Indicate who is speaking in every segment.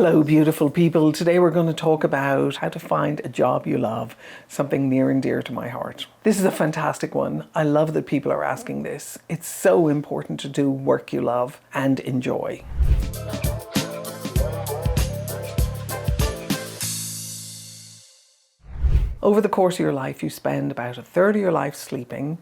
Speaker 1: Hello, beautiful people. Today we're going to talk about how to find a job you love, something near and dear to my heart. This is a fantastic one. I love that people are asking this. It's so important to do work you love and enjoy. Over the course of your life, you spend about a third of your life sleeping,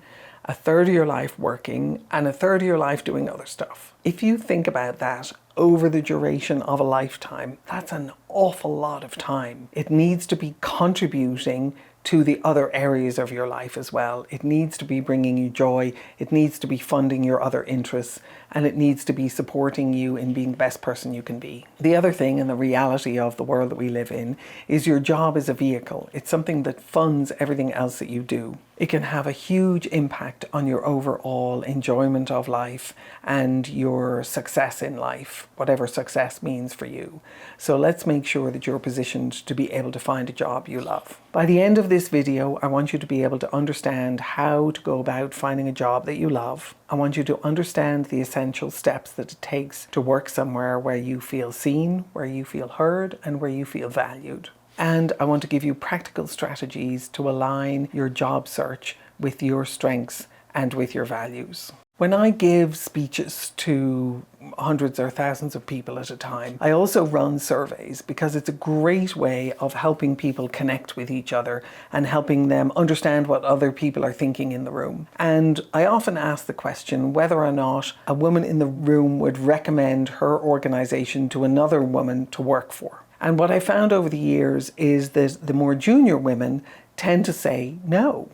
Speaker 1: a third of your life working, and a third of your life doing other stuff. If you think about that over the duration of a lifetime, that's an awful lot of time. It needs to be contributing to the other areas of your life as well. It needs to be bringing you joy, it needs to be funding your other interests, and it needs to be supporting you in being the best person you can be. The other thing, and the reality of the world that we live in, is your job is a vehicle. It's something that funds everything else that you do. It can have a huge impact on your overall enjoyment of life and your success in life, whatever success means for you. So let's make sure that you're positioned to be able to find a job you love. By the end of this video, I want you to be able to understand how to go about finding a job that you love. I want you to understand the essential steps that it takes to work somewhere where you feel seen, where you feel heard, and where you feel valued. And I want to give you practical strategies to align your job search with your strengths and with your values. When I give speeches to hundreds or thousands of people at a time, I also run surveys because it's a great way of helping people connect with each other and helping them understand what other people are thinking in the room. And I often ask the question whether or not a woman in the room would recommend her organization to another woman to work for. And what I found over the years is that the more junior women tend to say no,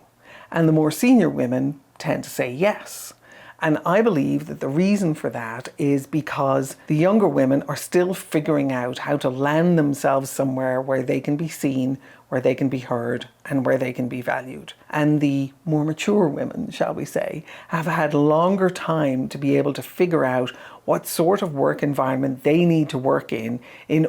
Speaker 1: and the more senior women tend to say yes. And I believe that the reason for that is because the younger women are still figuring out how to land themselves somewhere where they can be seen, where they can be heard, and where they can be valued. And the more mature women, shall we say, have had longer time to be able to figure out what sort of work environment they need to work in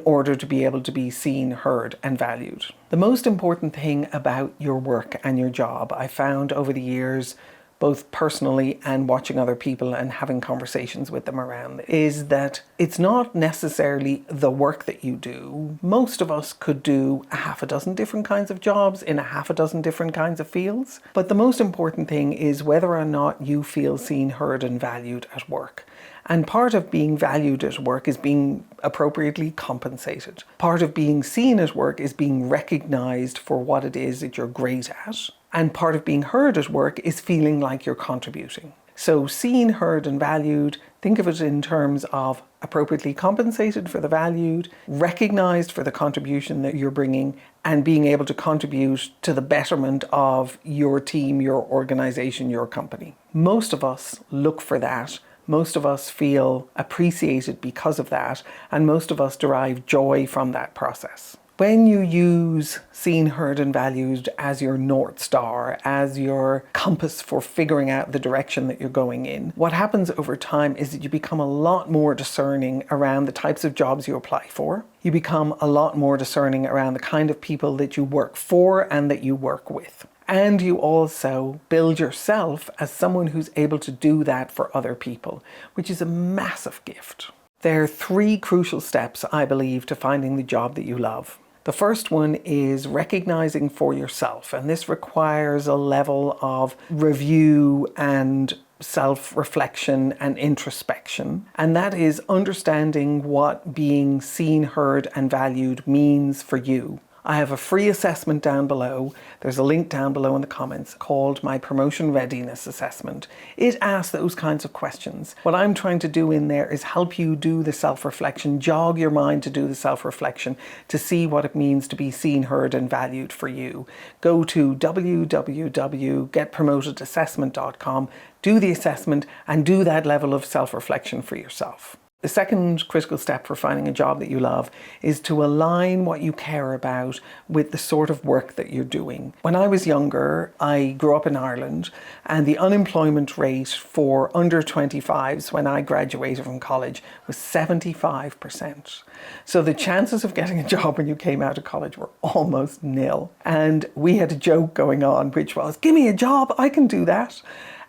Speaker 1: order to be able to be seen, heard, and valued. The most important thing about your work and your job, I found over the years, both personally and watching other people and having conversations with them around, is that it's not necessarily the work that you do. Most of us could do a half a dozen different kinds of jobs in a half a dozen different kinds of fields. But the most important thing is whether or not you feel seen, heard, and valued at work. And part of being valued at work is being appropriately compensated. Part of being seen at work is being recognized for what it is that you're great at. And part of being heard at work is feeling like you're contributing. So seen, heard, and valued, think of it in terms of appropriately compensated for the valued, recognized for the contribution that you're bringing, and being able to contribute to the betterment of your team, your organization, your company. Most of us look for that. Most of us feel appreciated because of that, and most of us derive joy from that process. When you use seen, heard, and valued as your North Star, as your compass for figuring out the direction that you're going in, what happens over time is that you become a lot more discerning around the types of jobs you apply for. You become a lot more discerning around the kind of people that you work for and that you work with. And you also build yourself as someone who's able to do that for other people, which is a massive gift. There are three crucial steps, I believe, to finding the job that you love. The first one is recognizing for yourself, and this requires a level of review and self-reflection and introspection, and that is understanding what being seen, heard, and valued means for you. I have a free assessment down below. There's a link down below in the comments called my Promotion Readiness Assessment. It asks those kinds of questions. What I'm trying to do in there is help you do the self-reflection, jog your mind to do the self-reflection, to see what it means to be seen, heard, and valued for you. Go to www.getpromotedassessment.com, do the assessment, and do that level of self-reflection for yourself. The second critical step for finding a job that you love is to align what you care about with the sort of work that you're doing. When I was younger, I grew up in Ireland, and the unemployment rate for under 25s when I graduated from college was 75%. So the chances of getting a job when you came out of college were almost nil. And we had a joke going on, which was, give me a job, I can do that.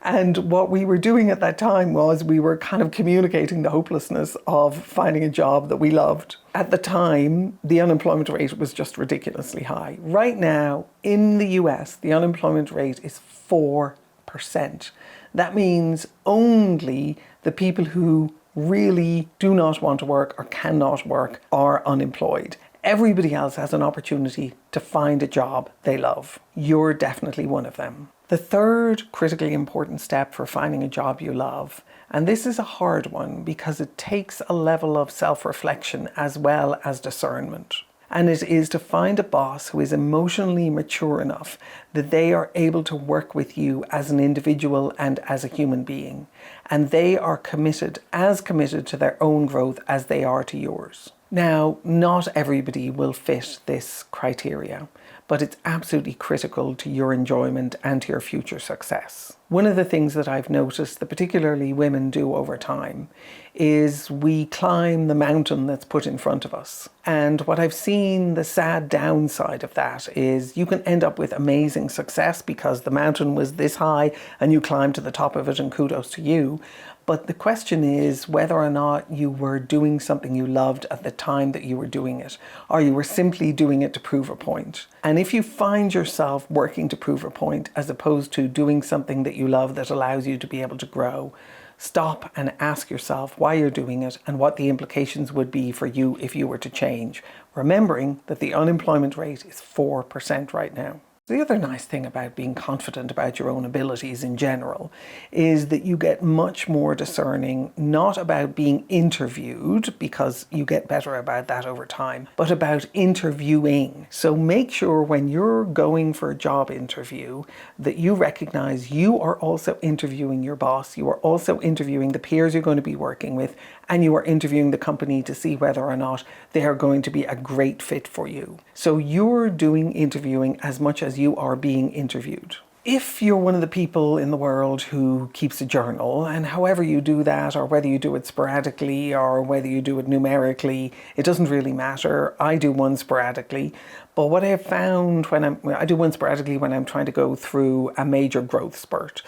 Speaker 1: And what we were doing at that time was we were kind of communicating the hopelessness of finding a job that we loved. At the time, the unemployment rate was just ridiculously high. Right now, in the US, the unemployment rate is 4%. That means only the people who really do not want to work or cannot work are unemployed. Everybody else has an opportunity to find a job they love. You're definitely one of them. The third critically important step for finding a job you love, and this is a hard one because it takes a level of self-reflection as well as discernment. And it is to find a boss who is emotionally mature enough that they are able to work with you as an individual and as a human being. And they are committed to their own growth as they are to yours. Now, not everybody will fit this criteria, but it's absolutely critical to your enjoyment and to your future success. One of the things that I've noticed that particularly women do over time is we climb the mountain that's put in front of us. And what I've seen, the sad downside of that is you can end up with amazing success because the mountain was this high and you climbed to the top of it and kudos to you. But the question is whether or not you were doing something you loved at the time that you were doing it, or you were simply doing it to prove a point. And if you find yourself working to prove a point as opposed to doing something that you love that allows you to be able to grow, stop and ask yourself why you're doing it and what the implications would be for you if you were to change, remembering that the unemployment rate is 4% right now. The other nice thing about being confident about your own abilities in general is that you get much more discerning, not about being interviewed, because you get better about that over time, but about interviewing. So make sure when you're going for a job interview that you recognize you are also interviewing your boss, you are also interviewing the peers you're going to be working with, and you are interviewing the company to see whether or not they are going to be a great fit for you. So you're doing interviewing as much as you are being interviewed. If you're one of the people in the world who keeps a journal, and however you do that, or whether you do it sporadically or whether you do it numerically, it doesn't really matter. I do one sporadically. But what I have found I do one sporadically when I'm trying to go through a major growth spurt.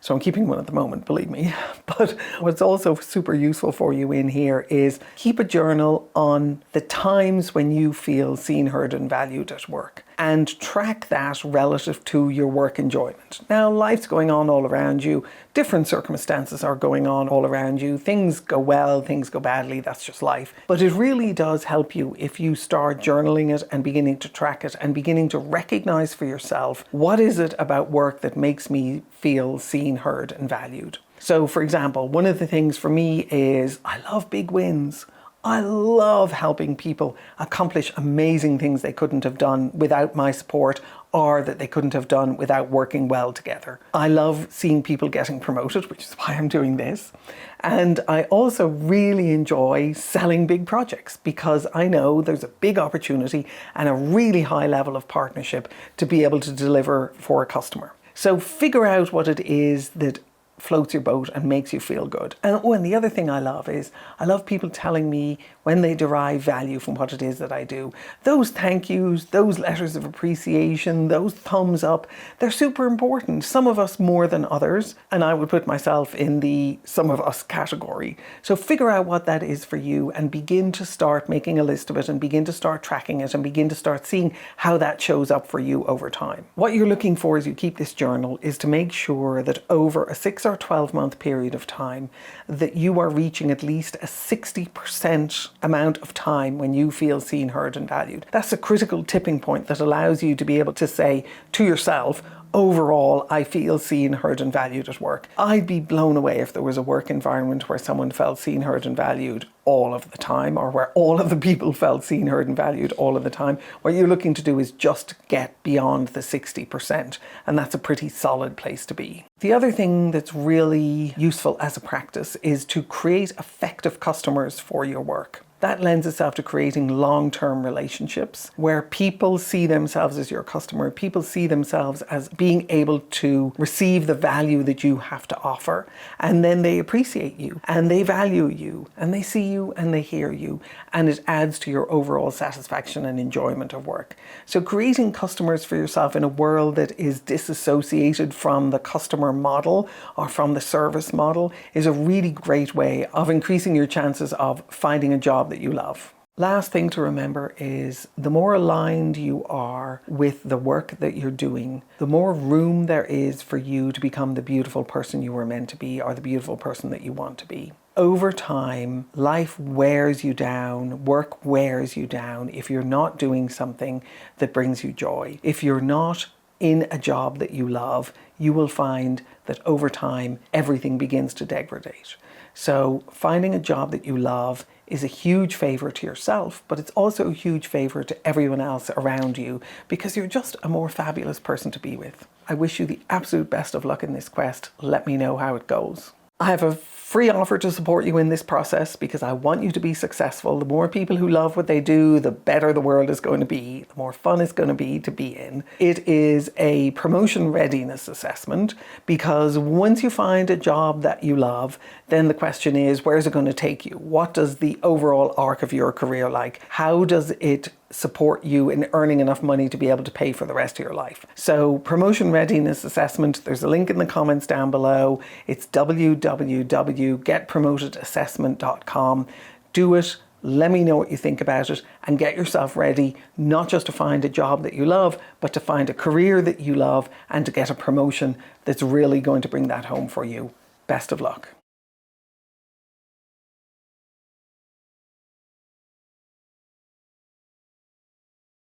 Speaker 1: So I'm keeping one at the moment, believe me. But what's also super useful for you in here is keep a journal on the times when you feel seen, heard, and valued at work, and track that relative to your work enjoyment. Now, life's going on all around you. Different circumstances are going on all around you. Things go well, things go badly. That's just life. But it really does help you if you start journaling it and beginning to track it and beginning to recognize for yourself, what is it about work that makes me feel seen, heard, and valued? So, for example, one of the things for me is I love big wins. I love helping people accomplish amazing things they couldn't have done without my support, or that they couldn't have done without working well together. I love seeing people getting promoted, which is why I'm doing this. And I also really enjoy selling big projects because I know there's a big opportunity and a really high level of partnership to be able to deliver for a customer. So figure out what it is that floats your boat and makes you feel good. And the other thing I love is I love people telling me when they derive value from what it is that I do. Those thank yous, those letters of appreciation, those thumbs up, they're super important. Some of us more than others, and I would put myself in the some of us category. So figure out what that is for you and begin to start making a list of it and begin to start tracking it and begin to start seeing how that shows up for you over time. What you're looking for as you keep this journal is to make sure that over a 6 or 12-month period of time that you are reaching at least a 60% amount of time when you feel seen, heard, and valued. That's a critical tipping point that allows you to be able to say to yourself, overall, I feel seen, heard, and valued at work. I'd be blown away if there was a work environment where someone felt seen, heard, and valued all of the time, or where all of the people felt seen, heard, and valued all of the time. What you're looking to do is just get beyond the 60%, and that's a pretty solid place to be. The other thing that's really useful as a practice is to create effective customers for your work. That lends itself to creating long-term relationships where people see themselves as your customer, people see themselves as being able to receive the value that you have to offer, and then they appreciate you and they value you and they see you and they hear you, and it adds to your overall satisfaction and enjoyment of work. So creating customers for yourself in a world that is disassociated from the customer model or from the service model is a really great way of increasing your chances of finding a job that you love. Last thing to remember is the more aligned you are with the work that you're doing, the more room there is for you to become the beautiful person you were meant to be or the beautiful person that you want to be. Over time, life wears you down, work wears you down if you're not doing something that brings you joy. If you're not in a job that you love, you will find that over time, everything begins to degrade. So finding a job that you love is a huge favor to yourself, but it's also a huge favor to everyone else around you because you're just a more fabulous person to be with. I wish you the absolute best of luck in this quest. Let me know how it goes. I have a free offer to support you in this process because I want you to be successful. The more people who love what they do, the better the world is going to be, the more fun it's going to be in. It is a promotion readiness assessment because once you find a job that you love, then the question is, where's it going to take you? What does the overall arc of your career like? How does it support you in earning enough money to be able to pay for the rest of your life? So promotion readiness assessment, there's a link in the comments down below. It's www.getpromotedassessment.com. Do it. Let me know what you think about it and get yourself ready, not just to find a job that you love, but to find a career that you love and to get a promotion that's really going to bring that home for you. Best of luck.